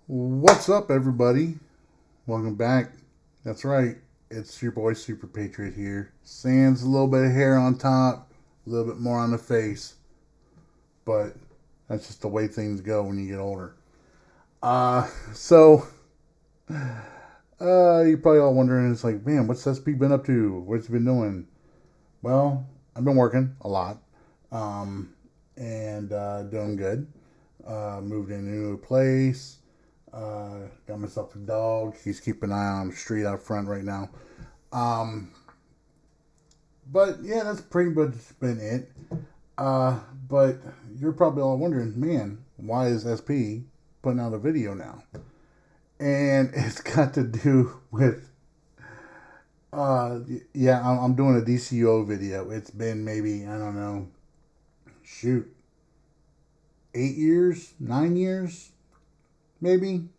What's up, everybody? Welcome back. That's right. It's your boy Superpatriot here. Sans a little bit of hair on top, a little bit more on the face, but that's just the way things go when you get older. So you're probably all wondering, it's like, man, what's SP been up to? What's he been doing? Well, I've been working a lot, and doing good. Moved in a new place. Got myself a dog. He's keeping an eye on the street out front right now. Um, but yeah, that's pretty much been it. But you're probably all wondering, man, why is SP putting out a video now? And it's got to do with, yeah, I'm doing a DCUO video. It's been maybe, I don't know, shoot, 8 years, 9 years, maybe.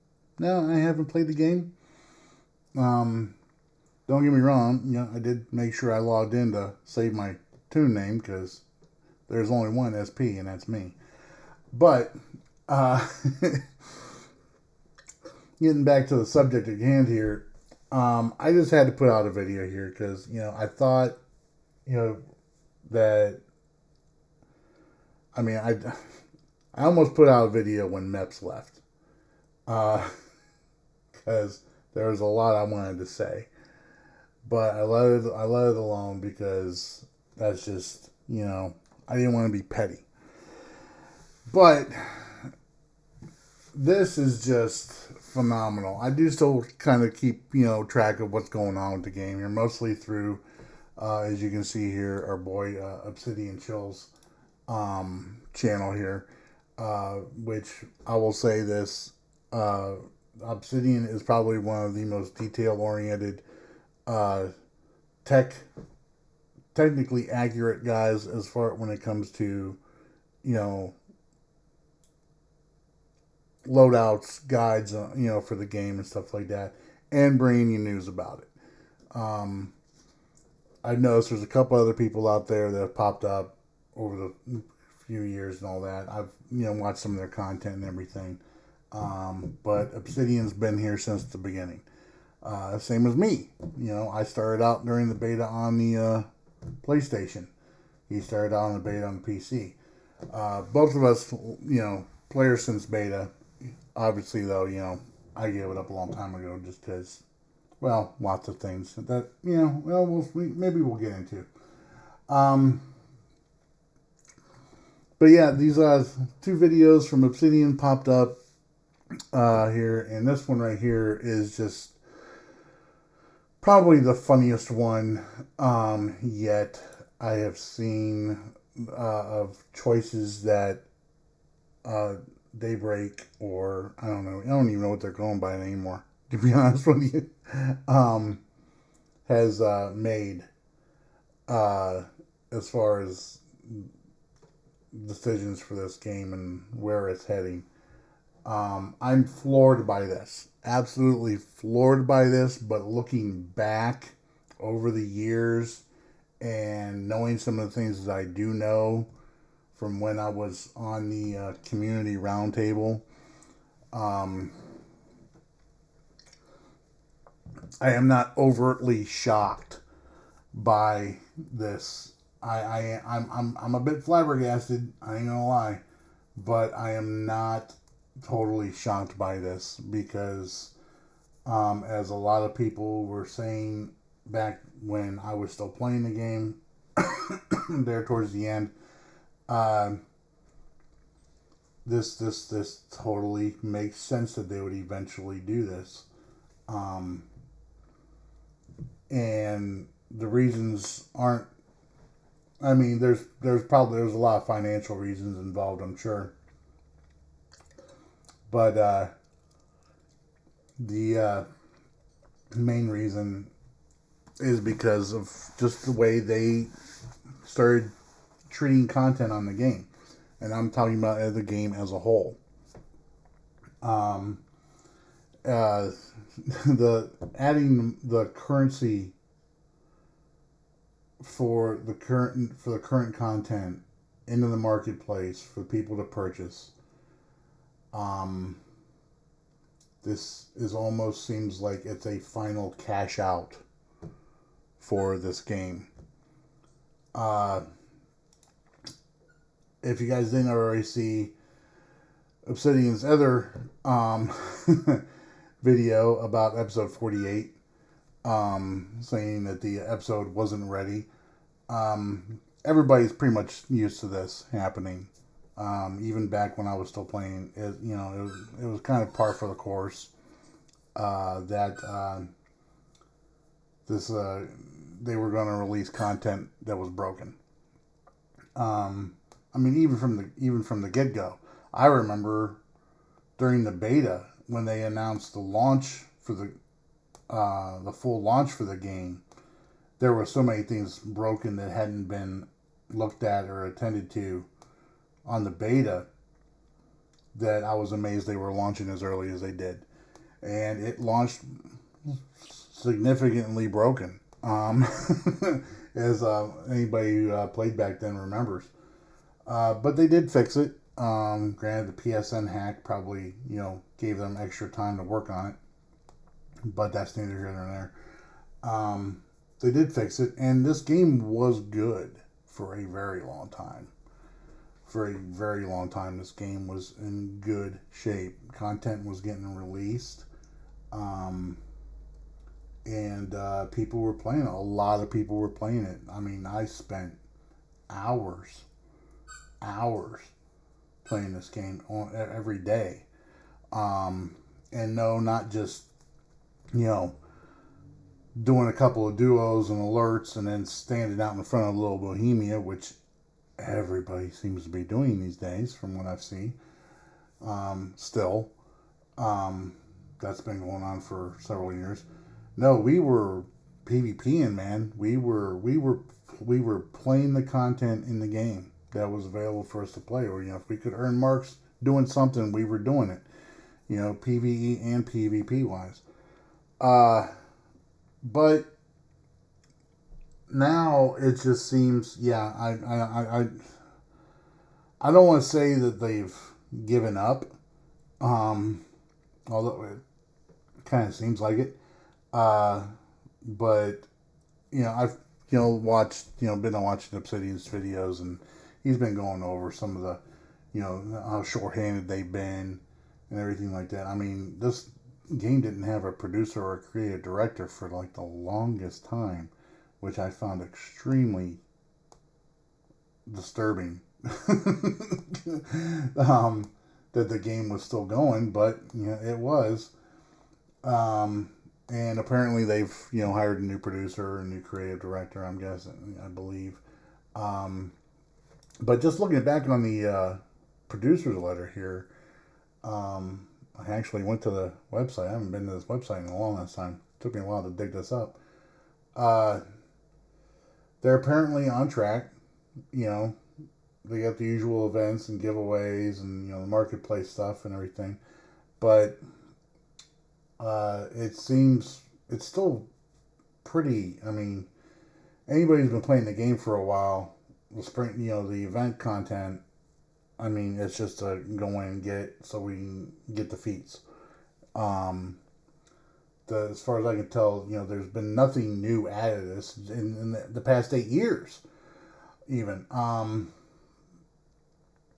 No, I haven't played the game. Um, don't get me wrong, I did make sure I logged in to save my toon name because there's only one SP and that's me. But uh, getting back to the subject at hand here, I just had to put out a video here because I thought that I almost put out a video when MEPS left because there was a lot I wanted to say, but I let it alone because that's just I didn't want to be petty. But this is just phenomenal. I do still kind of keep track of what's going on with the game here, mostly through as you can see here, our boy Obsidian Chills channel here, which I will say this. Obsidian is probably one of the most detail-oriented, technically accurate guys as far when it comes to, you know, loadouts, guides, for the game and stuff like that, and bringing you news about it. I've noticed there's a couple other people out there that have popped up over the few years and all that. I've watched some of their content and everything. But Obsidian's been here since the beginning. Same as me. I started out during the beta on the PlayStation. He started out on the beta on the PC. Both of us, players since beta. Obviously, though, I gave it up a long time ago just because, well, lots of things that, maybe we'll get into. But yeah, these two videos from Obsidian popped up here, and this one right here is just probably the funniest one yet I have seen of choices that Daybreak, or I don't know, I don't even know what they're going by anymore, to be honest with you, has made as far as decisions for this game and where it's heading. I'm floored by this. Absolutely floored by this, but looking back over the years and knowing some of the things that I do know from when I was on the community roundtable, I am not overtly shocked by this. I'm a bit flabbergasted, I ain't gonna lie, but I am not totally shocked by this because, as a lot of people were saying back when I was still playing the game, there towards the end, this totally makes sense that they would eventually do this, and the reasons aren't. I mean, there's a lot of financial reasons involved, I'm sure. But the main reason is because of just the way they started treating content on the game. And I'm talking about the game as a whole. The adding the currency for the current content into the marketplace for people to purchase, this is almost seems like it's a final cash out for this game. If you guys didn't already see Obsidian's other video about episode 48, saying that the episode wasn't ready. Everybody's pretty much used to this happening. Even back when I was still playing, it was kind of par for the course. That they were going to release content that was broken. I mean, even from the get go, I remember during the beta when they announced the launch for the full launch for the game, there were so many things broken that hadn't been looked at or attended to on the beta that I was amazed they were launching as early as they did. And it launched significantly broken, as anybody who played back then remembers. But they did fix it. Granted, the PSN hack probably, gave them extra time to work on it. But that's neither here nor there. They did fix it, and this game was good for a very long time. For a very long time, this game was in good shape. Content was getting released. And people were playing it. A lot of people were playing it. I mean, I spent hours playing this game every day. And no, not just, doing a couple of duos and alerts and then standing out in front of Little Bohemia, which everybody seems to be doing these days from what I've seen. Still. That's been going on for several years. No, we were PvPing, man. We were playing the content in the game that was available for us to play. Or, if we could earn marks doing something, we were doing it. PvE and PvP wise. But now it just seems, I don't want to say that they've given up, although it kind of seems like it. But I've watched, been watching Obsidian's videos, and he's been going over some of the, how shorthanded they've been and everything like that. I mean, this game didn't have a producer or a creative director for like the longest time, which I found extremely disturbing. That the game was still going, but it was. And apparently they've hired a new producer, a new creative director, I'm guessing, I believe. But just looking back on the producer's letter here, I actually went to the website. I haven't been to this website in a long time. It took me a while to dig this up. They're apparently on track. They got the usual events and giveaways and the marketplace stuff and everything. But it seems it's still pretty. I mean, anybody who's been playing the game for a while, the event content. I mean, it's just to go in and get so we can get the feats. As far as I can tell, there's been nothing new added to this in the past 8 years, even.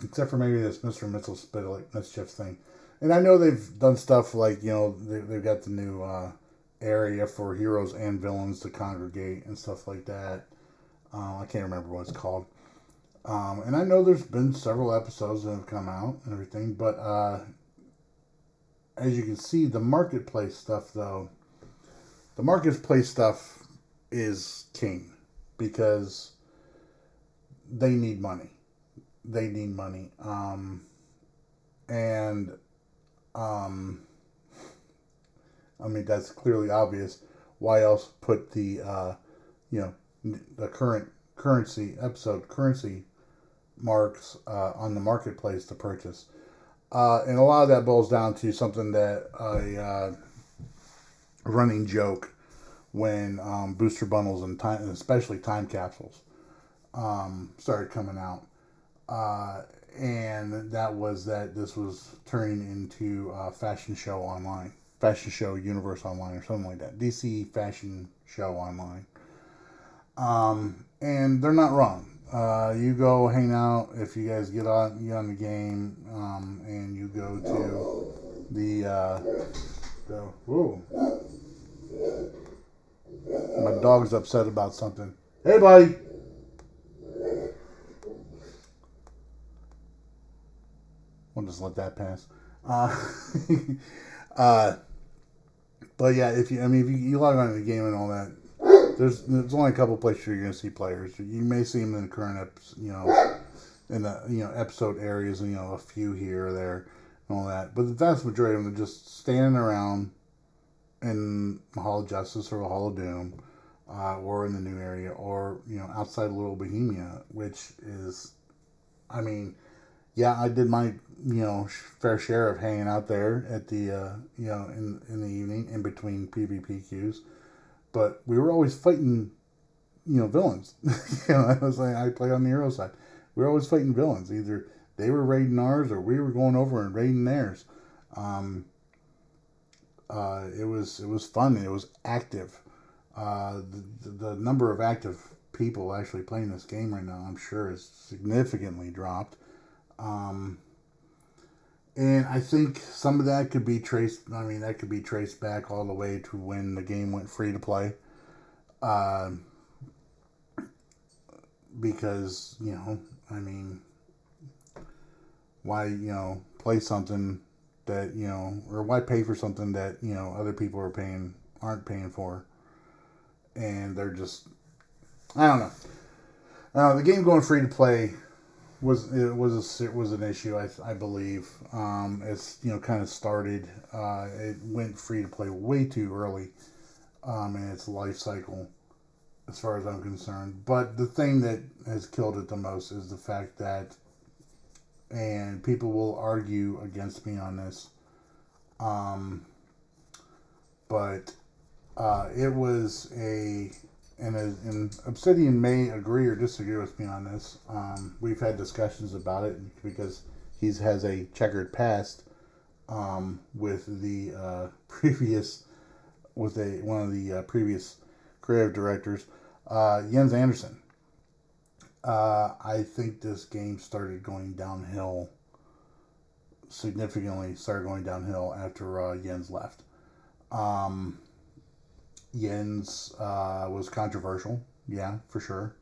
Except for maybe this Mr. Mischief thing. And I know they've done stuff like, they've got the new area for heroes and villains to congregate and stuff like that. I can't remember what it's called. And I know there's been several episodes that have come out and everything, but as you can see, the marketplace stuff, though, the marketplace stuff is king because they need money. They need money. I mean, that's clearly obvious. Why else put the, the current currency marks on the marketplace to purchase? And a lot of that boils down to something that a running joke when booster bundles and especially time capsules started coming out. and that was that this was turning into Fashion Show Online, Fashion Show Universe Online, or something like that. DC Fashion Show Online. And they're not wrong. You go hang out if you guys get on the game, and you go to the whoa. My dog's upset about something. Hey, buddy. We'll just let that pass. Uh, but yeah, if you log on to the game and all that, there's only a couple places you're going to see players. You may see them in the current in the episode areas, and a few here or there and all that. But the vast majority of them are just standing around in the Hall of Justice or the Hall of Doom, or in the new area, or outside Little Bohemia, which is, I mean, yeah, I did my fair share of hanging out there at the in the evening in between PvP queues, but we were always fighting villains. I was like, I play on the hero side. We were always fighting villains. Either they were raiding ours or we were going over and raiding theirs. It was fun. It was active. The number of active people actually playing this game right now, I'm sure, is significantly dropped. And I think some of that could be traced. I mean, that could be traced back all the way to when the game went free to play. Because I mean, why play something that or why pay for something that other people aren't paying for, and they're just, I don't know. The game going free to play was an issue, I believe. It's kind of started. It went free to play way too early in its life cycle, as far as I'm concerned. But the thing that has killed it the most is the fact that, and people will argue against me on this, but it was and Obsidian may agree or disagree with me on this. We've had discussions about it because he has a checkered past with the previous, with one of the previous creative directors, Jens Anderson. I think this game started going downhill, significantly started going downhill after Jens left. Jens was controversial, yeah, for sure.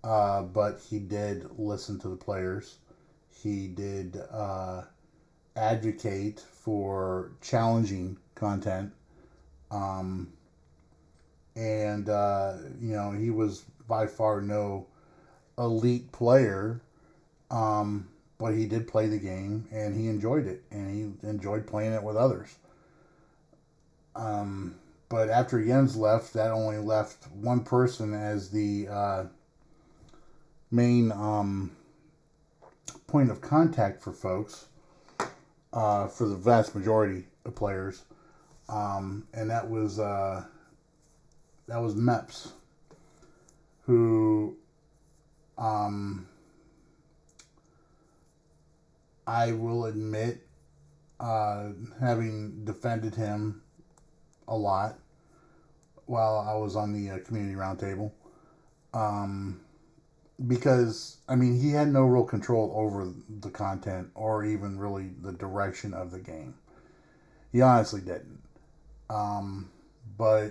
But he did listen to the players. He did advocate for challenging content. And, he was by far no elite player, but he did play the game and he enjoyed it, and he enjoyed playing it with others. But after Jens left, that only left one person as the main point of contact for folks, for the vast majority of players, and that was MEPS, who I will admit, having defended him a lot while I was on the community roundtable, because he had no real control over the content or even really the direction of the game. He honestly didn't, but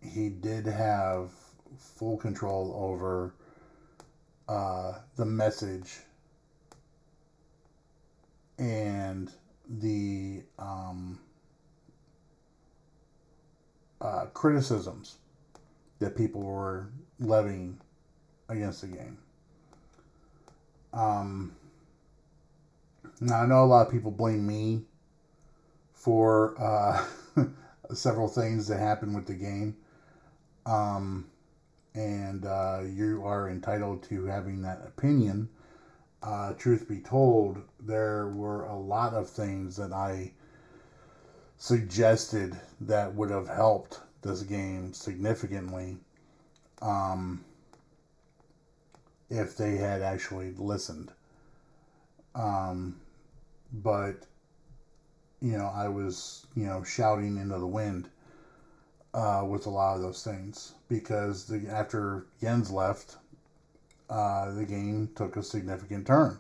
he did have full control over the message and the criticisms that people were levying against the game. Now, I know a lot of people blame me for several things that happened with the game. And you are entitled to having that opinion. Truth be told, there were a lot of things that I suggested that would have helped this game significantly, if they had actually listened. But, I was, shouting into the wind with a lot of those things because after Jens left, the game took a significant turn.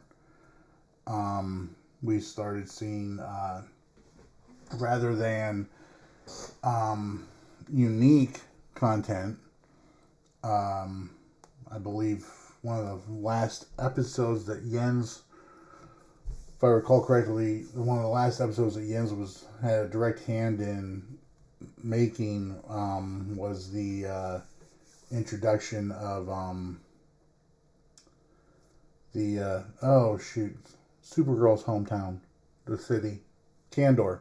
We started seeing, rather than unique content, I believe one of the last episodes that Jens, if I recall correctly, one of the last episodes that Jens had a direct hand in making was the introduction of Supergirl's hometown, the city, Kandor,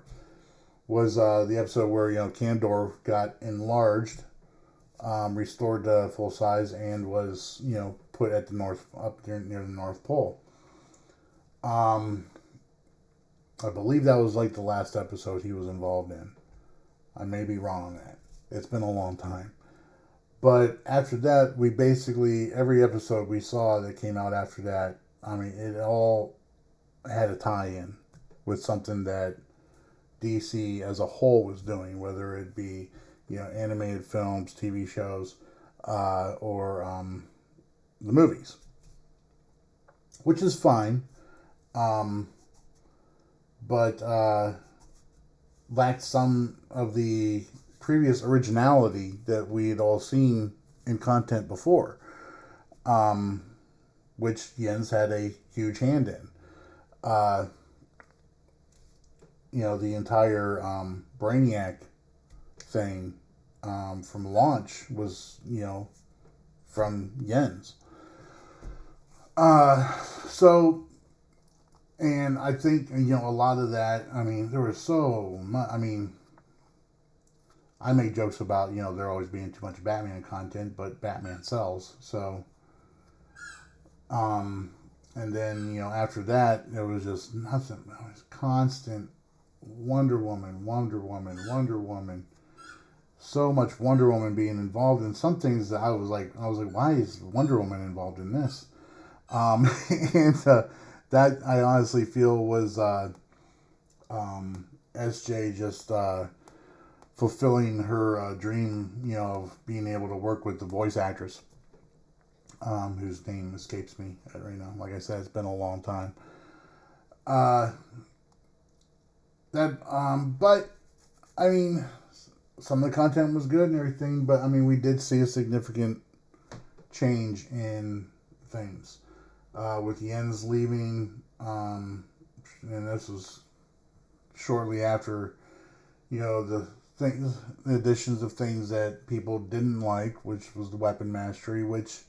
was the episode where Kandor got enlarged, restored to full size, and was put at the up near the North Pole. I believe that was like the last episode he was involved in. I may be wrong on that. It's been a long time. But after that, we basically, every episode we saw that came out after that, it all had a tie-in with something that DC as a whole was doing, whether it be, animated films, TV shows, or the movies. Which is fine. But lacked some of the previous originality that we had all seen in content before, which Jens had a huge hand in. The entire Brainiac thing from launch was, from Jens. And I think, a lot of that, there was so much, I make jokes about, there always being too much Batman content, but Batman sells, so, and then, after that, there was just nothing, it was constant Wonder Woman, so much Wonder Woman being involved in some things that I was like, why is Wonder Woman involved in this? And, that I honestly feel was SJ just fulfilling her dream, of being able to work with the voice actress, whose name escapes me right now. Like I said, it's been a long time. But some of the content was good and everything, but we did see a significant change in things. With Jens leaving, and this was shortly after, the additions of things that people didn't like, which was the weapon mastery, which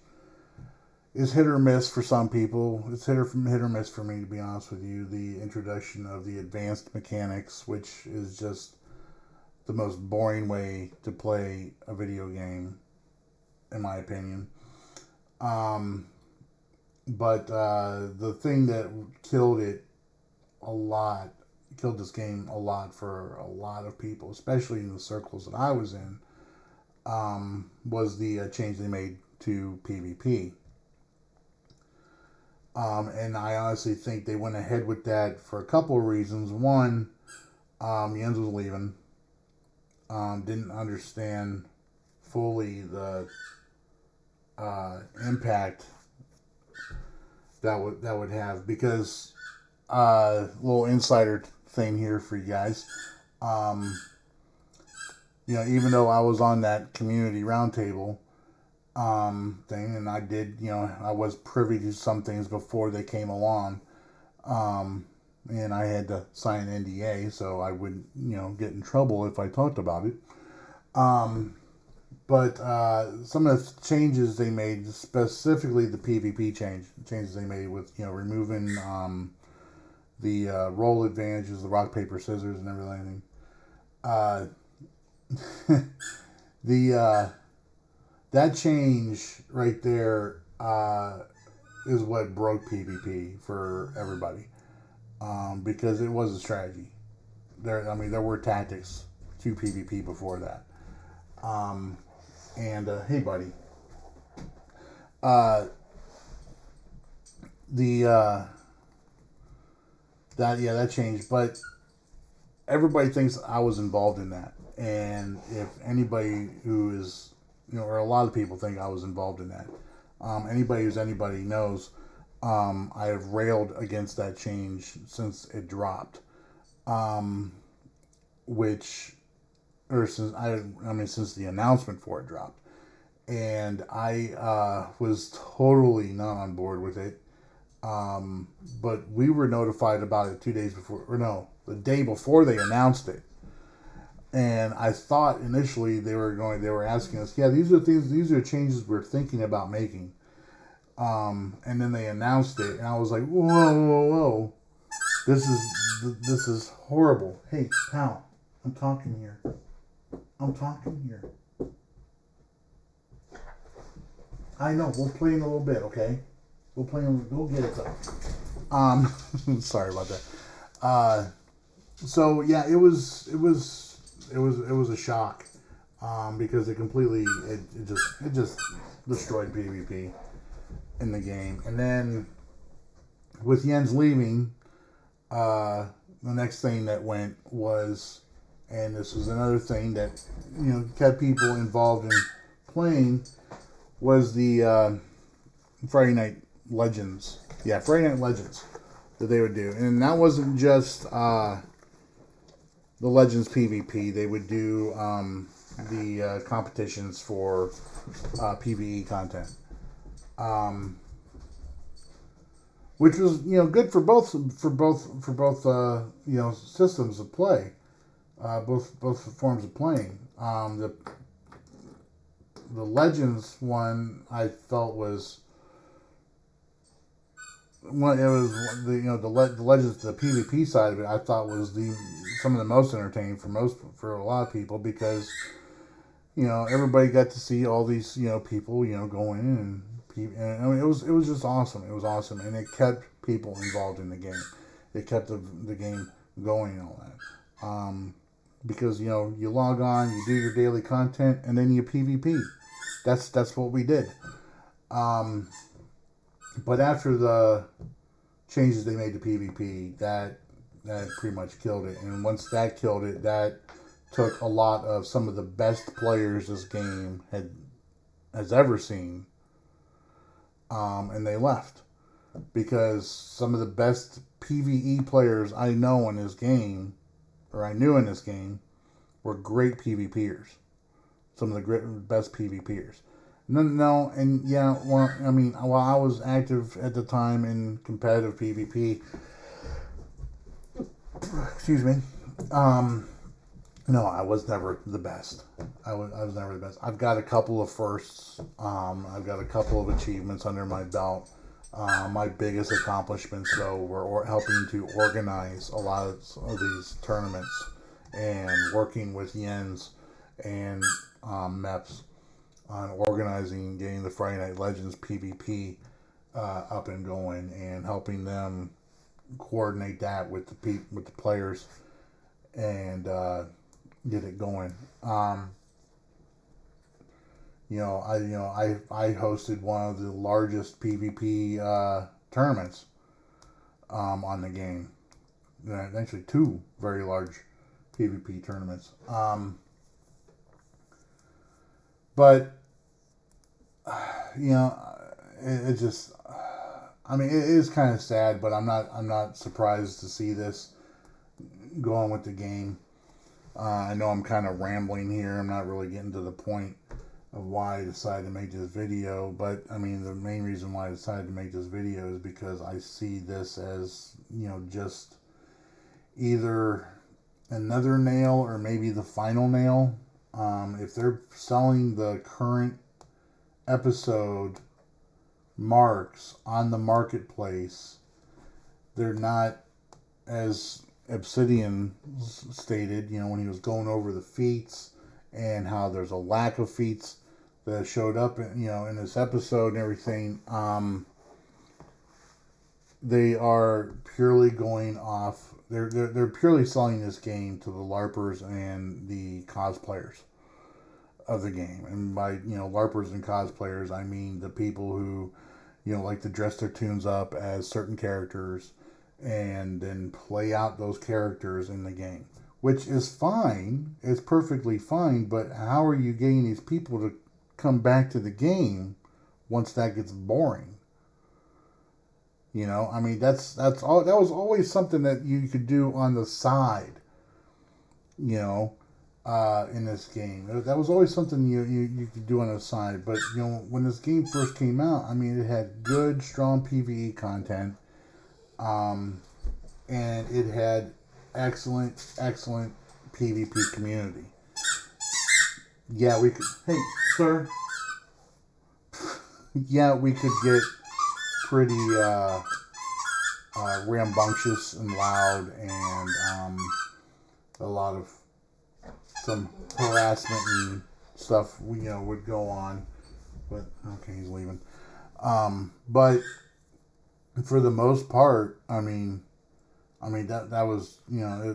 is hit or miss for some people. It's hit or miss for me, to be honest with you. The introduction of the advanced mechanics, which is just the most boring way to play a video game, in my opinion. But the thing that killed this game a lot for a lot of people, especially in the circles that I was in, was the change they made to PvP. And I honestly think they went ahead with that for a couple of reasons. One, Jens was leaving, didn't understand fully the impact that would have, because little insider thing here for you guys, even though I was on that community roundtable thing, and I did, I was privy to some things before they came along, and I had to sign an NDA so I wouldn't get in trouble if I talked about it. But some of the changes they made, specifically the PvP changes they made with, removing the roll advantages, the rock, paper, scissors, and everything. That change right there is what broke PvP for everybody, because it was a strategy. There were tactics to PvP before that. And hey, buddy. that changed, but everybody thinks I was involved in that. And if anybody who is, or a lot of people think I was involved in that. Anybody who's anybody knows, I have railed against that change since it dropped. Which, or since the announcement for it dropped. And I was totally not on board with it. But we were notified about it 2 days before, or no, the day before they announced it. And I thought initially they were asking us, yeah, these are changes we're thinking about making. And then they announced it, and I was like, whoa, this is horrible. Hey, pal, I'm talking here. I know, we'll play in a little bit, okay? We'll get it though. Sorry about that. So yeah, it was a shock, because it just destroyed PvP in the game. And then with Jens leaving, the next thing that went was, and this was another thing that kept people involved in playing, was the Friday Night Legends. Yeah, Friday Night Legends that they would do. And that wasn't just the Legends PvP. They would do the competitions for PvE content. Which was good for both systems of play, both forms of playing. The Legends one I felt was the Legends, the PvP side of it, I thought was some of the most entertaining for a lot of people, because everybody got to see all these people go in, and I mean, it was just awesome. It was awesome, and it kept people involved in the game. It kept the game going and all that. Because you log on, you do your daily content, and then you PvP. That's what we did. But after the changes they made to PvP, that pretty much killed it. And once that killed it, that took a lot of some of the best players this game has ever seen, and they left, because some of the best PvE players I know in this game, or I knew in this game, were great PvPers. Some of the best PvPers. No, and yeah, well, I mean, while I was active at the time in competitive PvP, excuse me, no, I was never the best. I was never the best. I've got a couple of firsts. I've got a couple of achievements under my belt. My biggest accomplishments, though, were helping to organize a lot of these tournaments and working with Jens and MEPS on organizing, getting the Friday Night Legends PvP up and going, and helping them coordinate that with the players and get it going. I hosted one of the largest PvP tournaments on the game. Actually, two very large PvP tournaments. But it just, I mean, it is kind of sad, but I'm not surprised to see this going with the game. I know I'm kind of rambling here. I'm not really getting to the point of why I decided to make this video, but I mean, the main reason why I decided to make this video is because I see this as, just either another nail or maybe the final nail. If they're selling the current episode marks on the marketplace, they're not, as Obsidian stated, when he was going over the feats and how there's a lack of feats that showed up in this episode and everything. They are purely going off. They're purely selling this game to the LARPers and the cosplayers of the game. And by LARPers and cosplayers, I mean the people who like to dress their tunes up as certain characters and then play out those characters in the game, which is fine. It's perfectly fine. But how are you getting these people to come back to the game once that gets boring? You know, I mean, that's all. That was always something that you could do on the side. You know, in this game, that was always something you could do on the side. But you know, when this game first came out, I mean, it had good, strong PVE content, um, and it had excellent PvP community. Yeah, we could. Hey, sir. Yeah, we could get pretty rambunctious and loud, and a lot of some harassment and stuff, would go on. But okay, he's leaving. But for the most part, that was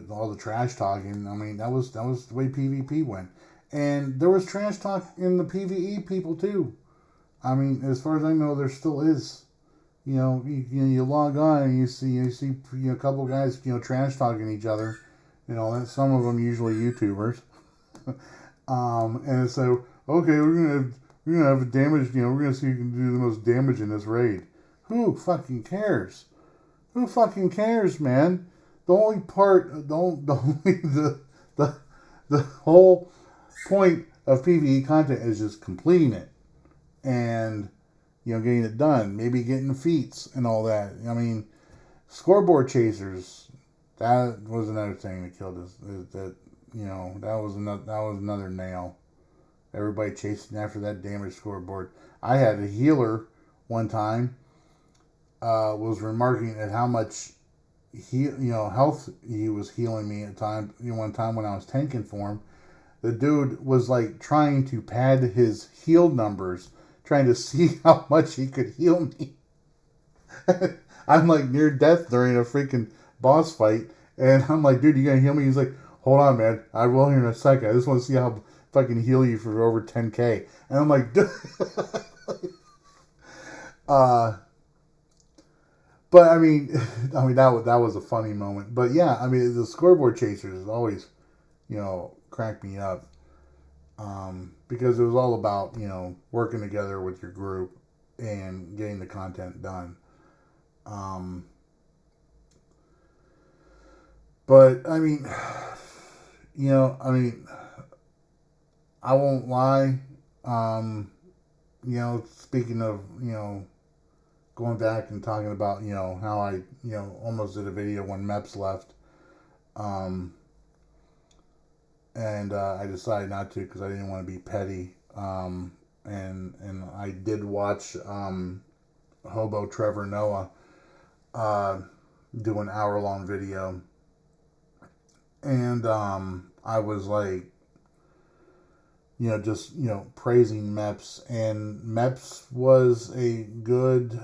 all the trash talking. I mean, that was the way PvP went, and there was trash talk in the PvE people too. I mean, as far as I know, there still is. You log on and you see a couple guys trash talking each other. And some of them usually YouTubers. And so okay, we're gonna have a damage. We're gonna see who can do the most damage in this raid. Who fucking cares? Who fucking cares, man? The only part, the whole point of PvE content is just completing it and getting it done. Maybe getting the feats and all that. I mean, scoreboard chasers. That was another thing that killed us. That that was another nail. Everybody chasing after that damage scoreboard. I had a healer one time. Was remarking at how much health he was healing me at time. One time when I was tanking for him, the dude was like trying to pad his heal numbers, trying to see how much he could heal me. I'm like near death during a freaking boss fight, and I'm like, dude, you gonna heal me? He's like, hold on, man, I will here in a second. I just want to see how I can heal you for over 10K. And I'm like, but I mean that was a funny moment. But yeah, I mean the scoreboard chasers always, crack me up, because it was all about working together with your group and getting the content done. But I mean, I won't lie. Speaking of going back and talking about how I almost did a video when MEPS left, and I decided not to because I didn't want to be petty. And I did watch Hobo Trevor Noah do an hour-long video, and I was like, just praising MEPS, and MEPS was a good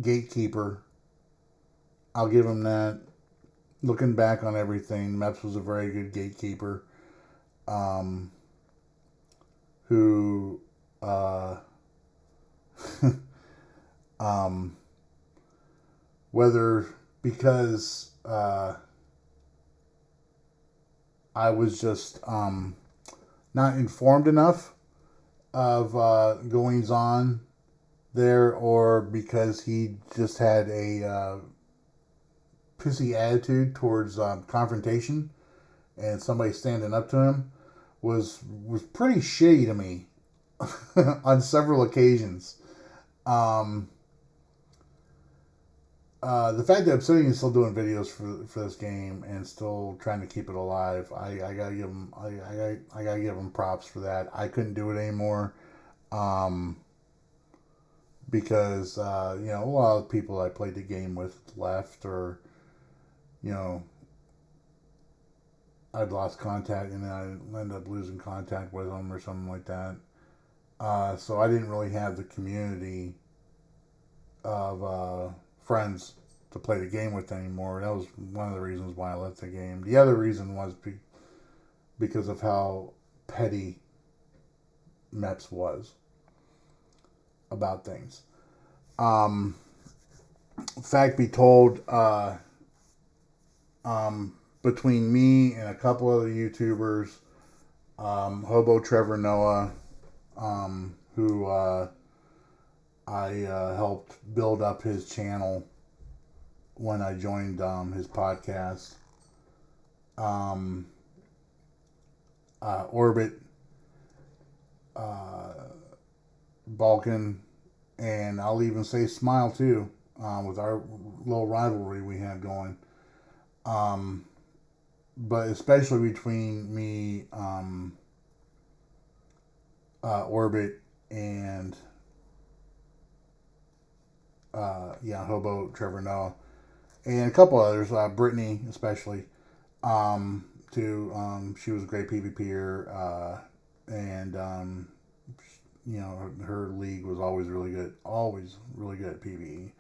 gatekeeper. I'll give him that. Looking back on everything, MEPS was a very good gatekeeper, who whether because I was just not informed enough of goings on there, or because he just had a pissy attitude towards confrontation and somebody standing up to him, was pretty shitty to me on several occasions. The fact that Obsidian is still doing videos for this game and still trying to keep it alive, I gotta give them I gotta give them props for that. I couldn't do it anymore, because a lot of people I played the game with left, or I'd lost contact, and then I ended up losing contact with them or something like that. So I didn't really have the community of friends to play the game with anymore. That was one of the reasons why I left the game. The other reason was because of how petty MEPS was about things. fact be told, between me and a couple other YouTubers, Hobo Trevor Noah, who I helped build up his channel when I joined his podcast. Orbit, Balkan, and I'll even say Smile too, with our little rivalry we had going. But especially between me, Orbit, and Hobo Trevor Noah, and a couple others, Brittany especially, too. She was a great PvPer, and her league was always really good at PvE.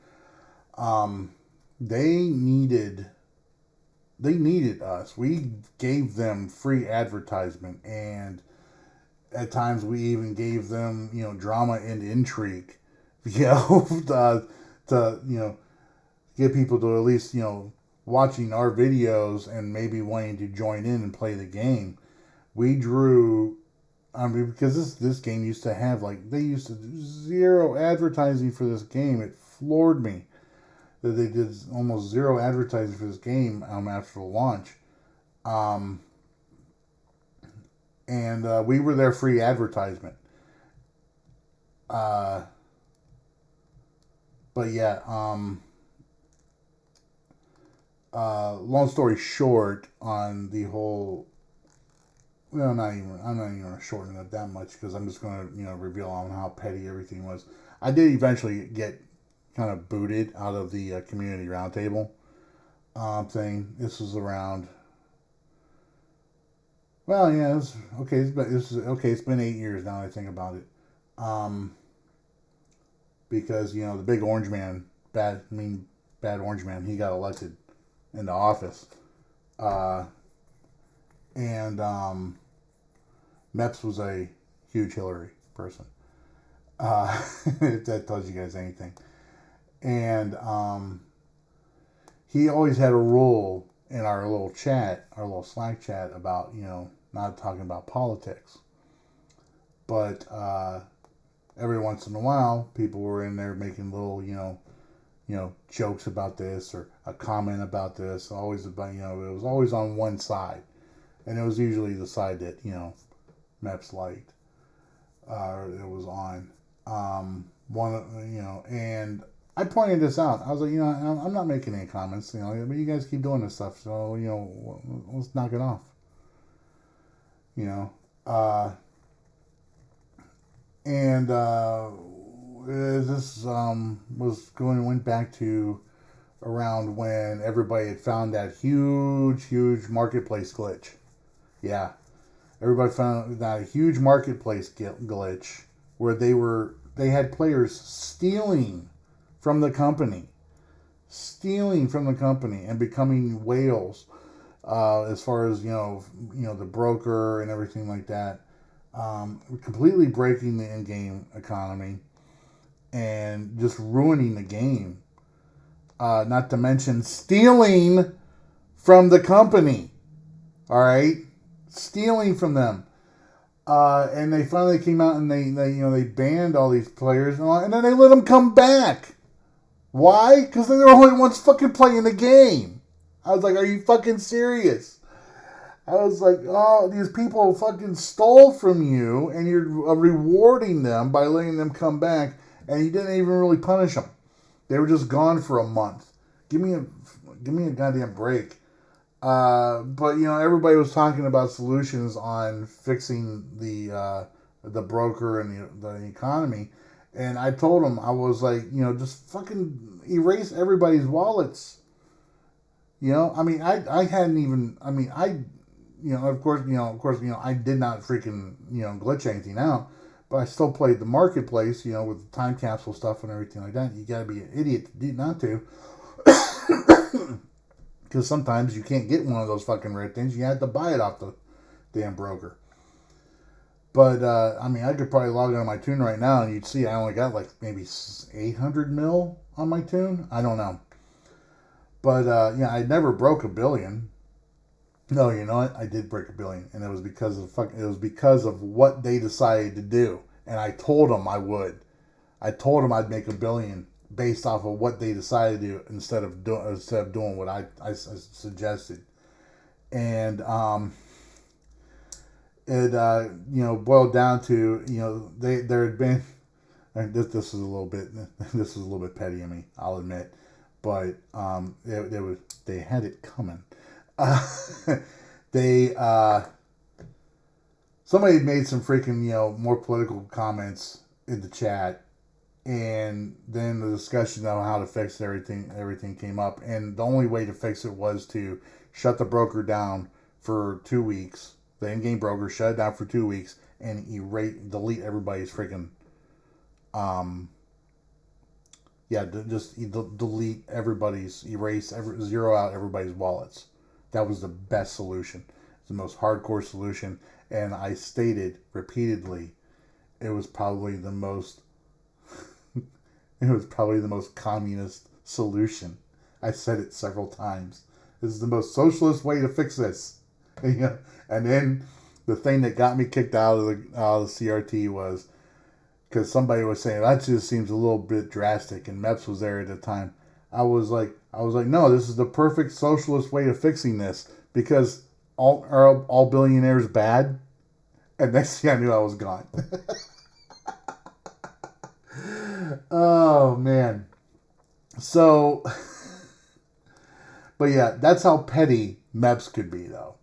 They needed us. We gave them free advertisement, and at times we even gave them, drama and intrigue, to get people to at least, watching our videos and maybe wanting to join in and play the game. We drew, because this game used to have, they used to do zero advertising for this game. It floored me that they did almost zero advertising for this game after the launch. And we were their free advertisement. But yeah, long story short, on the whole, well, I'm not even going to shorten it that much, because I'm just going to, reveal on how petty everything was. I did eventually get kind of booted out of the community roundtable thing. This was around. Well, yeah, it's okay. It's been 8 years now that I think about it. Because the big orange man, bad orange man, he got elected into office, and MEPS was a huge Hillary person. If that tells you guys anything. And he always had a rule in our little Slack chat, about not talking about politics. But every once in a while, people were in there making little jokes about this, or a comment about this. Always about it was always on one side, and it was usually the side that MEPS liked. It was on and I pointed this out. I was like, I'm not making any comments, but you guys keep doing this stuff, so, let's knock it off. This went back to around when everybody had found that huge marketplace glitch. Yeah. Everybody found that huge marketplace glitch where they had players stealing from the company and becoming whales, as far as the broker and everything like that, completely breaking the in-game economy and just ruining the game. Not to mention stealing from the company. All right, stealing from them. And they finally came out and they banned all these players, and then they let them come back. Why? Because they're the only ones fucking playing the game. I was like, are you fucking serious? I was like, oh, these people fucking stole from you, and you're rewarding them by letting them come back, and you didn't even really punish them. They were just gone for a month. Give me a goddamn break. But everybody was talking about solutions on fixing the broker and the economy, and I told them, I was like, just fucking erase everybody's wallets. I hadn't even. Of course, I did not freaking glitch anything out, but I still played the marketplace, with the time capsule stuff and everything like that. You got to be an idiot not to. Because sometimes you can't get one of those fucking red things. You have to buy it off the damn broker. But I mean, I could probably log on my tune right now, and you'd see I only got like maybe 800 mil on my tune. I don't know, but yeah, I never broke a billion. No, you know what? I did break a billion, and it was because of It was because of what they decided to do, and I told them I would. I told them I'd make a billion based off of what they decided to do instead of doing what I suggested, and it boiled down to there had been this is a little bit this is a little bit petty of me, I'll admit, but they had it coming. Uh, they Somebody made some freaking more political comments in the chat, and then the discussion on how to fix everything came up, and the only way to fix it was to shut the broker down for 2 weeks. The in-game broker shut it down for 2 weeks and delete everybody's freaking delete everybody's zero out everybody's wallets. That was the best solution. It's the most hardcore solution, and I stated repeatedly it was probably the most communist solution. I said it several times. This is the most socialist way to fix this. And then the thing that got me kicked out of the CRT was because somebody was saying that just seems a little bit drastic, and MEPS was there at the time. I was like, no, this is the perfect socialist way of fixing this, because all billionaires bad. And next thing I knew, I was gone. Oh man. So, but yeah, that's how petty MEPS could be, though.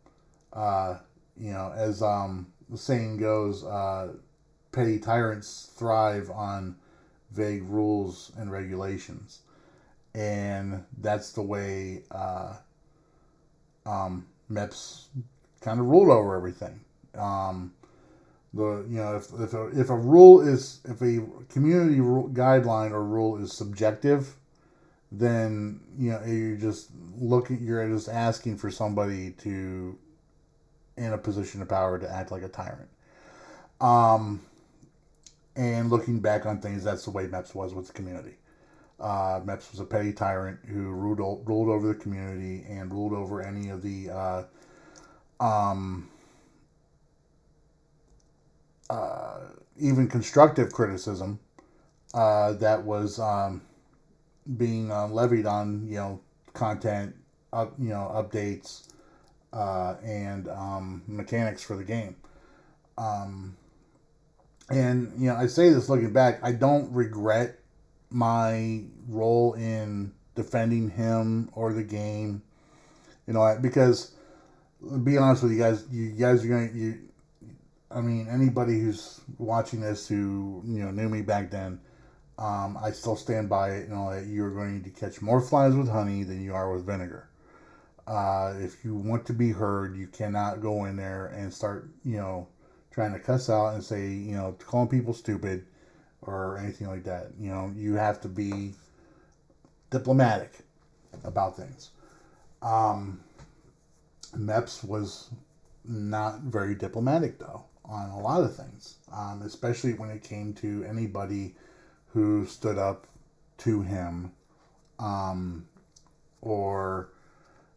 As the saying goes, petty tyrants thrive on vague rules and regulations, and that's the way MEPS kind of ruled over everything. If a community guideline or rule is subjective, then you're just asking for somebody to in a position of power to act like a tyrant. And looking back on things, that's the way MEPS was with the community. MEPS was a petty tyrant who ruled over the community and ruled over any of the even constructive criticism that was being levied on content, updates, and mechanics for the game. And I say this looking back, I don't regret my role in defending him or the game, because, to be honest with you guys are going to, anybody who's watching this who knew me back then, I still stand by it. That you're going to catch more flies with honey than you are with vinegar. If you want to be heard, you cannot go in there and start trying to cuss out and say calling people stupid or anything like that. You have to be diplomatic about things. MEPS was not very diplomatic, though, on a lot of things, especially when it came to anybody who stood up to him, or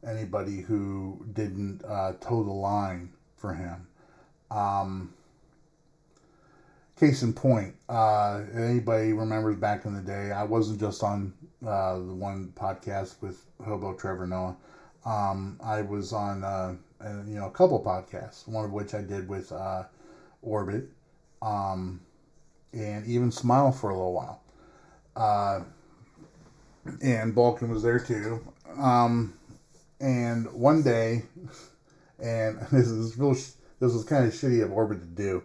anybody who didn't toe the line for him. Case in point, anybody remembers back in the day, I wasn't just on the one podcast with Hobo Trevor Noah. I was on a couple podcasts, one of which I did with Orbit, and even Smile for a little while. And Balkan was there too. And one day, and this was kind of shitty of Orbit to do,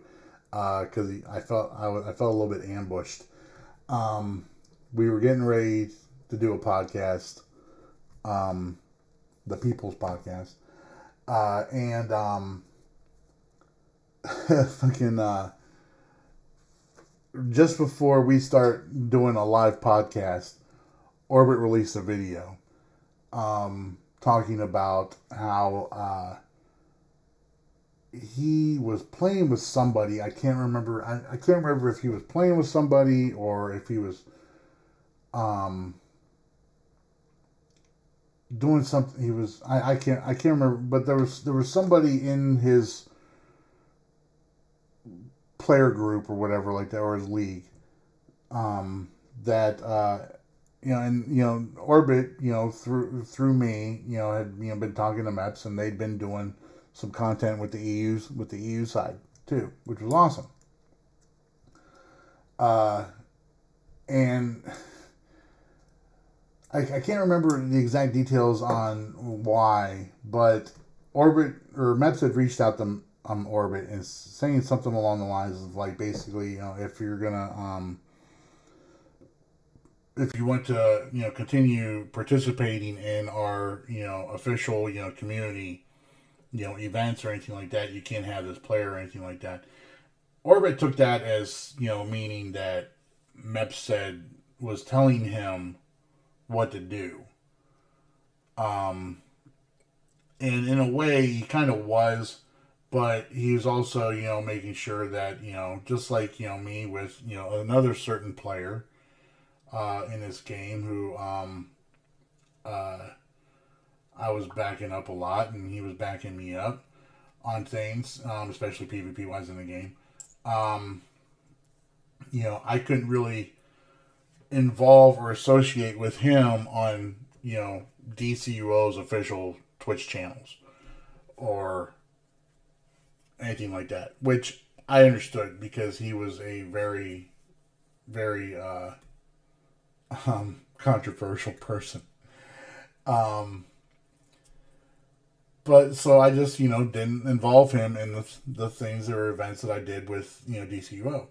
because I felt a little bit ambushed. We were getting ready to do a podcast, the People's Podcast, and fucking just before we start doing a live podcast, Orbit released a video talking about how he was playing with somebody. I can't remember. I can't remember if he was playing with somebody or if he was um, doing something. He was. I can't remember. But there was somebody in his player group or whatever like that, or his league, that and Orbit, through me, had been talking to MEPS, and they'd been doing some content with the EU side too, which was awesome. And I can't remember the exact details on why, but Orbit or MEPS had reached out to Orbit and saying something along the lines of like basically, if you're gonna if you want to continue participating in our official community events or anything like that, you can't have this player or anything like that. Orbit took that as meaning that MEPS said was telling him what to do. Um, and in a way, he kind of was, but he was also making sure that just like me with another certain player in this game who uh, I was backing up a lot, and he was backing me up on things, especially PvP wise in the game. Um, I couldn't really involve or associate with him on DCUO's official Twitch channels or anything like that, which I understood because he was a very, very controversial person. Um, but so I just didn't involve him in the things or events that I did with DCUO.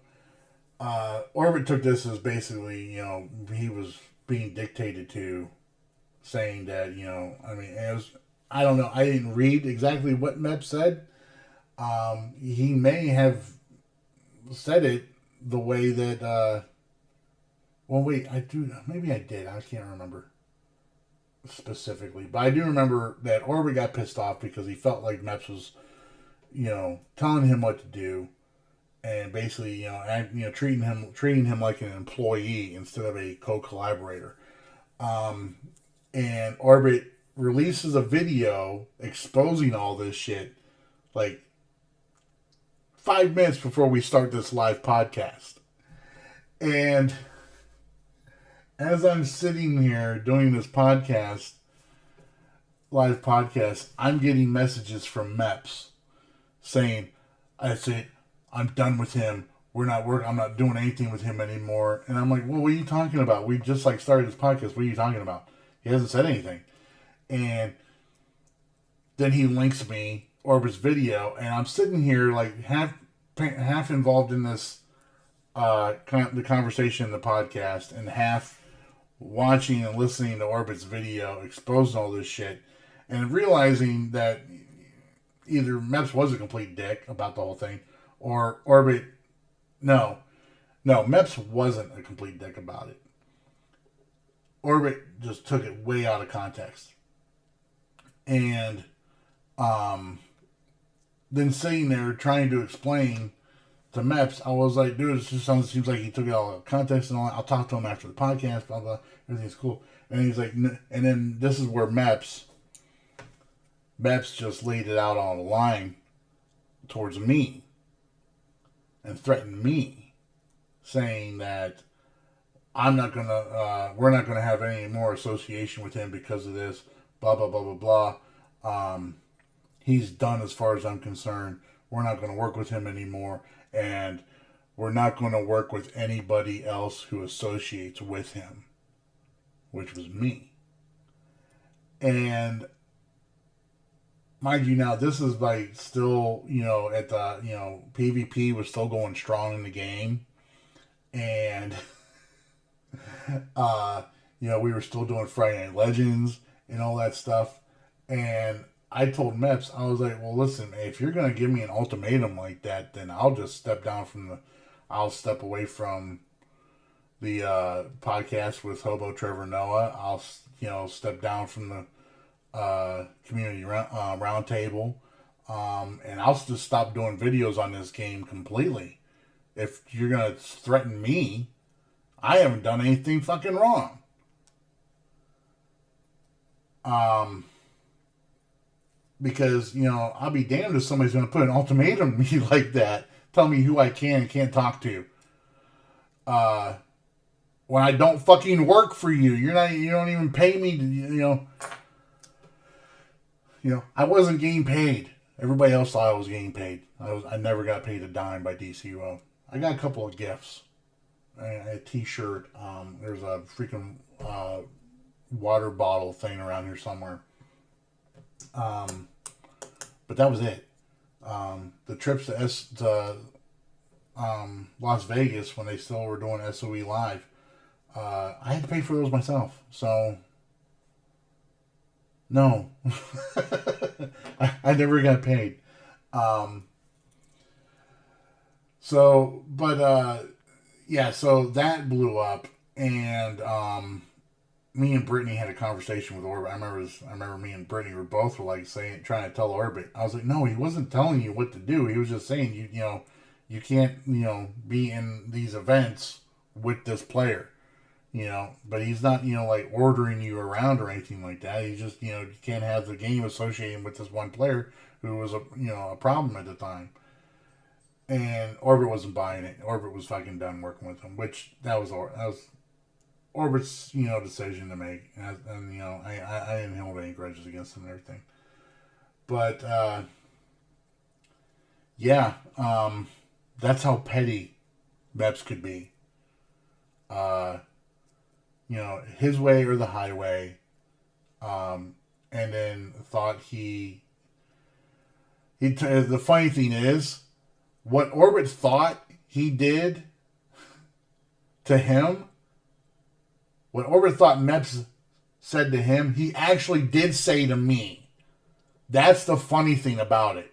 Orbit took this as basically he was being dictated to, saying that I mean it was, I don't know, I didn't read exactly what MEP said. He may have said it the way that well, wait, I do. Maybe I did. I can't remember specifically, but I do remember that Orbit got pissed off because he felt like MEPS was, telling him what to do, and basically, treating him like an employee instead of a co-collaborator. Um, and Orbit releases a video exposing all this shit, like 5 minutes before we start this live podcast, and as I'm sitting here doing this live podcast, I'm getting messages from MEPS saying, "That's it. I'm done with him. We're not working. I'm not doing anything with him anymore." And I'm like, "Well, what are you talking about? We just started this podcast. What are you talking about?" He hasn't said anything. And then he links me Orbit's video, and I'm sitting here like half involved in this the conversation in the podcast, and half watching and listening to Orbit's video exposing all this shit, and realizing that either MEPS was a complete dick about the whole thing, or Orbit, no, MEPS wasn't a complete dick about it. Orbit just took it way out of context. And then sitting there trying to explain to MEPS, I was like, dude, it just seems like he took it all out of context and all that. I'll talk to him after the podcast, blah, blah, everything's cool. And he's like, and then this is where MEPS just laid it out on the line towards me and threatened me, saying that we're not gonna have any more association with him because of this, blah, blah, blah, blah, blah. He's done as far as I'm concerned. We're not going to work with him anymore, and we're not going to work with anybody else who associates with him, which was me. And mind you, now this is like still, at the, PvP was still going strong in the game, and we were still doing Friday Night Legends and all that stuff. And I told MEPS, I was like, well, listen, if you're going to give me an ultimatum like that, then I'll just I'll step away from the podcast with Hobo Trevor Noah. I'll, step down from the community round table. And I'll just stop doing videos on this game completely. If you're going to threaten me, I haven't done anything fucking wrong. Because, I'll be damned if somebody's going to put an ultimatum on me like that. Tell me who I can and can't talk to. When I don't fucking work for you, you don't even pay me to, I wasn't getting paid. Everybody else thought I was getting paid. I never got paid a dime by DCUO. I got a couple of gifts. A t-shirt. There's a freaking water bottle thing around here somewhere. But that was it. The trips to Las Vegas when they still were doing SOE Live, I had to pay for those myself. So, no. I never got paid. So that blew up, and me and Brittany had a conversation with Orbit. I remember me and Brittany were both trying to tell Orbit. I was like, no, he wasn't telling you what to do. He was just saying you can't be in these events with this player, But he's not ordering you around or anything like that. He just you can't have the game associated with this one player who was a problem at the time. And Orbit wasn't buying it. Orbit was fucking done working with him, which that was Orbit's decision to make, and I didn't hold any grudges against him and everything. But that's how petty MEPS could be. His way or the highway. And then thought the funny thing is, what Orbit thought he did to him, what Orbit thought MEPS said to him, he actually did say to me. That's the funny thing about it.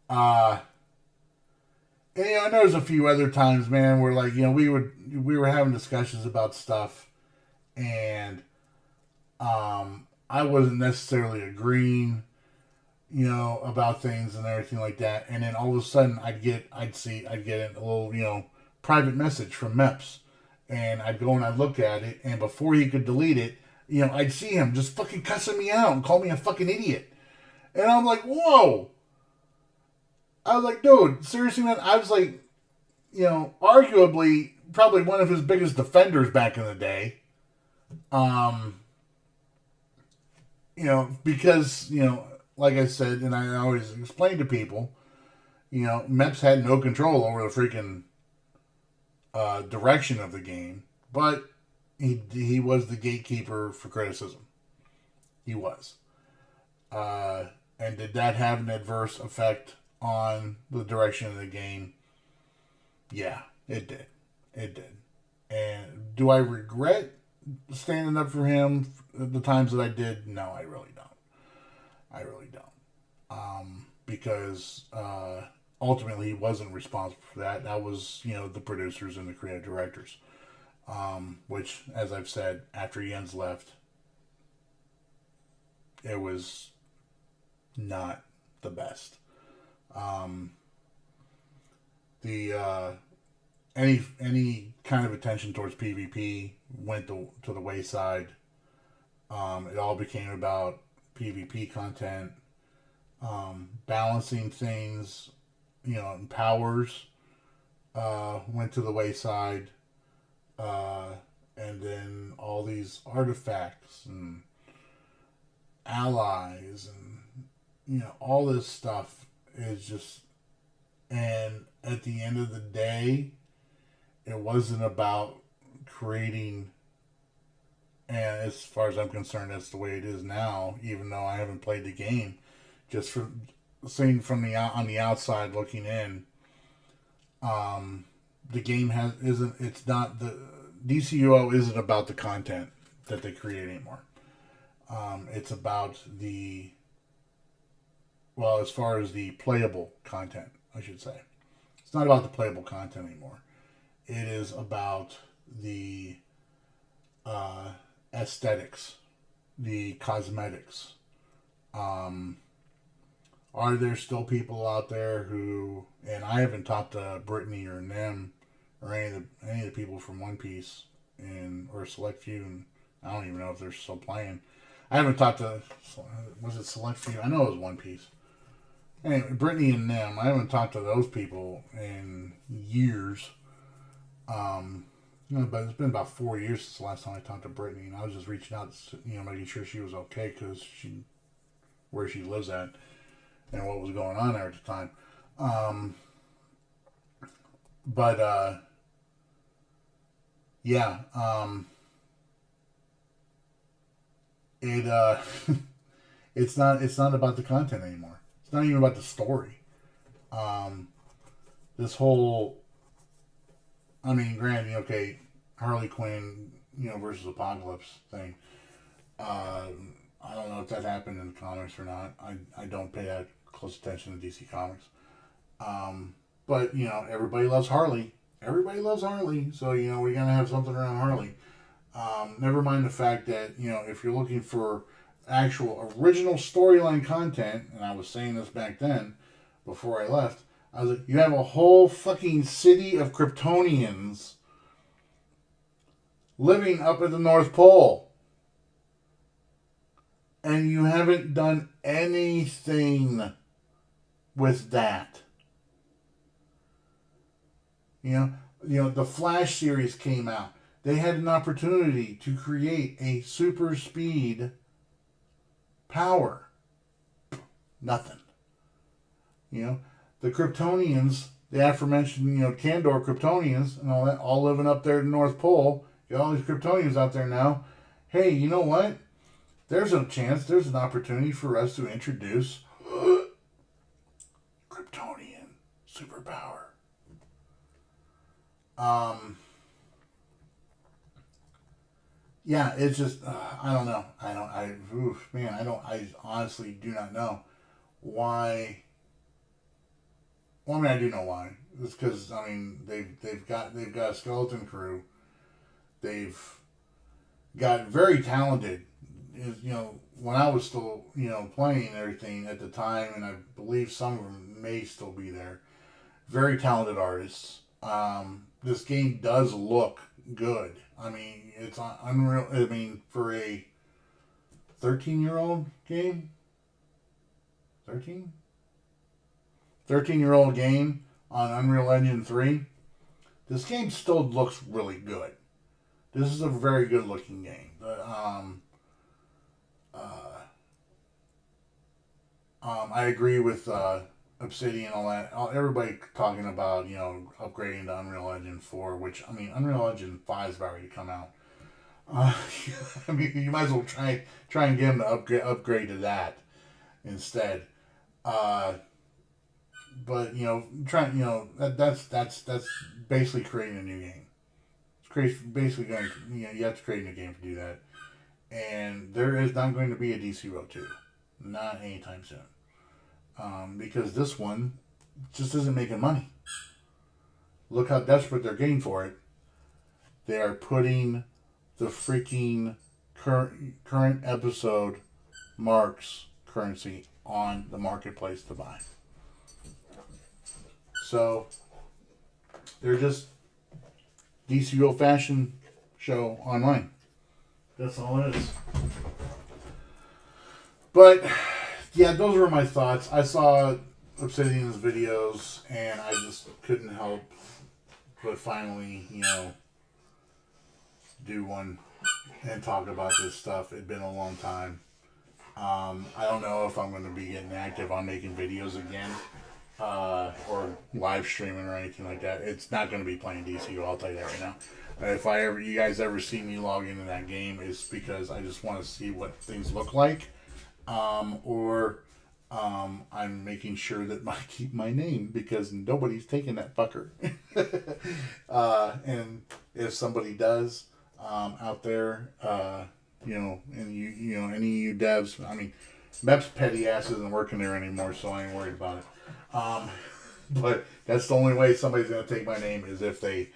And there's a few other times, man, where we were having discussions about stuff, and I wasn't necessarily agreeing, about things and everything like that. And then all of a sudden I'd get a little, private message from MEPS. And I'd go and I'd look at it, and before he could delete it, I'd see him just fucking cussing me out and call me a fucking idiot. And I'm like, whoa. I was like, dude, seriously, man? I was like, arguably probably one of his biggest defenders back in the day. Because, like I said, and I always explain to people, MEPS had no control over the freaking direction of the game, but he was the gatekeeper for criticism. He was. And did that have an adverse effect on the direction of the game? Yeah, it did. It did. And do I regret standing up for him the times that I did? No, I really don't. Because ultimately he wasn't responsible for that. That was, the producers and the creative directors. Which, as I've said, after Jens left, it was not the best. Any kind of attention towards PvP went to the wayside. It all became about PvP content, balancing things, and powers went to the wayside, and then all these artifacts and allies and all this stuff is just, and at the end of the day, it wasn't about creating, and as far as I'm concerned, that's the way it is now, even though I haven't played the game. Just for seeing from on the outside looking in, the game it's not the DCUO isn't about the content that they create anymore. It's about as far as the playable content, I should say. It's not about the playable content anymore. It is about the aesthetics, the cosmetics, Are there still people out there who, and I haven't talked to Brittany or them or any of the people from One Piece and or Select Few, and I don't even know if they're still playing. I haven't talked to, was it Select Few? I know it was One Piece. Anyway, Brittany and them, I haven't talked to those people in years. But it's been about 4 years since the last time I talked to Brittany, and I was just reaching out, making sure she was okay because where she lives at and what was going on there at the time. Yeah, it it's not about the content anymore. It's not even about the story. This whole, I mean, granted, okay, Harley Quinn, versus Apocalypse thing. I don't know if that happened in the comics or not. I don't pay that close attention to DC Comics. But everybody loves Harley. Everybody loves Harley, so we're gonna have something around Harley. Never mind the fact that if you're looking for actual original storyline content, and I was saying this back then, before I left, I was like, you have a whole fucking city of Kryptonians living up at the North Pole, and you haven't done anything with that. The Flash series came out. They had an opportunity to create a super speed power. Nothing. The Kryptonians, the aforementioned, Kandor Kryptonians and all that, all living up there at the North Pole. You got all these Kryptonians out there now. Hey, you know what? There's a chance, there's an opportunity for us to introduce Kryptonian superpower. Yeah, it's just, I don't know. I honestly do not know why. Well, I mean, I do know why. It's because, they've got a skeleton crew. They've got very talented, when I was still, playing and everything at the time, and I believe some of them may still be there. Very talented artists. This game does look good. It's unreal. For a 13-year-old game, 13-year-old game on Unreal Engine 3, this game still looks really good. This is a very good looking game. I agree with Obsidian and all that. Everybody talking about upgrading to Unreal Engine 4, which Unreal Engine 5 is about ready to come out. You might as well try and get them to upgrade to that instead. But that's basically creating a new game. It's basically going to, you have to create a new game to do that, and there is not going to be a DCUO 2, not anytime soon. Because this one just isn't making money. Look how desperate they're getting for it. They are putting the freaking current episode marks currency on the marketplace to buy. So they're just DCUO fashion show online. That's all it is. But yeah, those were my thoughts. I saw Obsidian's videos and I just couldn't help but finally, do one and talk about this stuff. It'd been a long time. I don't know if I'm going to be getting active on making videos again, or live streaming or anything like that. It's not going to be playing DCU, I'll tell you that right now. If you guys ever see me log into that game, it's because I just want to see what things look like, or I'm making sure that I keep my name because nobody's taking that fucker. And if somebody does, out there, and any of you devs, MEPS petty ass isn't working there anymore, so I ain't worried about it. But that's the only way somebody's gonna take my name is if they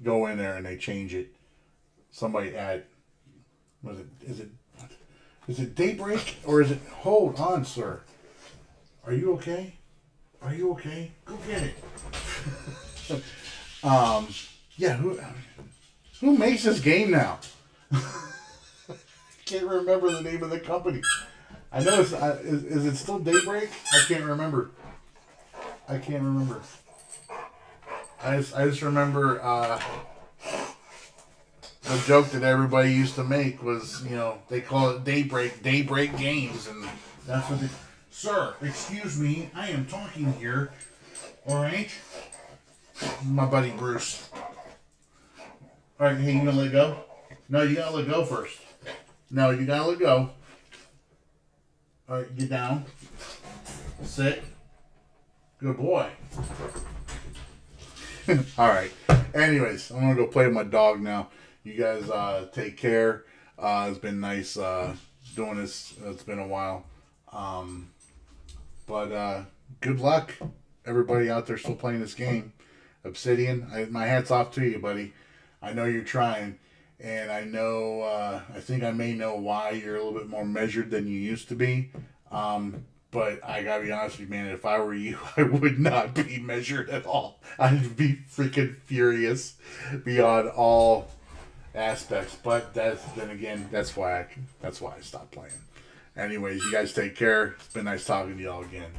go in there and they change it. Somebody add, is it Daybreak or is it? Hold on, sir. Are you okay? Are you okay? Go get it. Yeah, who makes this game now? Can't remember the name of the company. I know it's is it still Daybreak? I can't remember. I just remember the joke that everybody used to make was, you know, they call it Daybreak Games, and that's what they. Sir, excuse me, I am talking here. All right, my buddy Bruce. All right, hey, you gonna let go? No, you gotta let go first. No, you gotta let go. All right, get down. Sit. Good boy. All right. Anyways, I'm gonna go play with my dog now. You guys take care. It's been nice doing this. It's been a while. But good luck, everybody out there still playing this game. Obsidian, my hat's off to you, buddy. I know you're trying, and I know I think I may know why you're a little bit more measured than you used to be. But I gotta be honest with you, man, if I were you, I would not be measured at all. I'd be freaking furious beyond all aspects. But then again, that's why I stopped playing. Anyways, you guys take care. It's been nice talking to y'all again.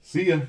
See ya.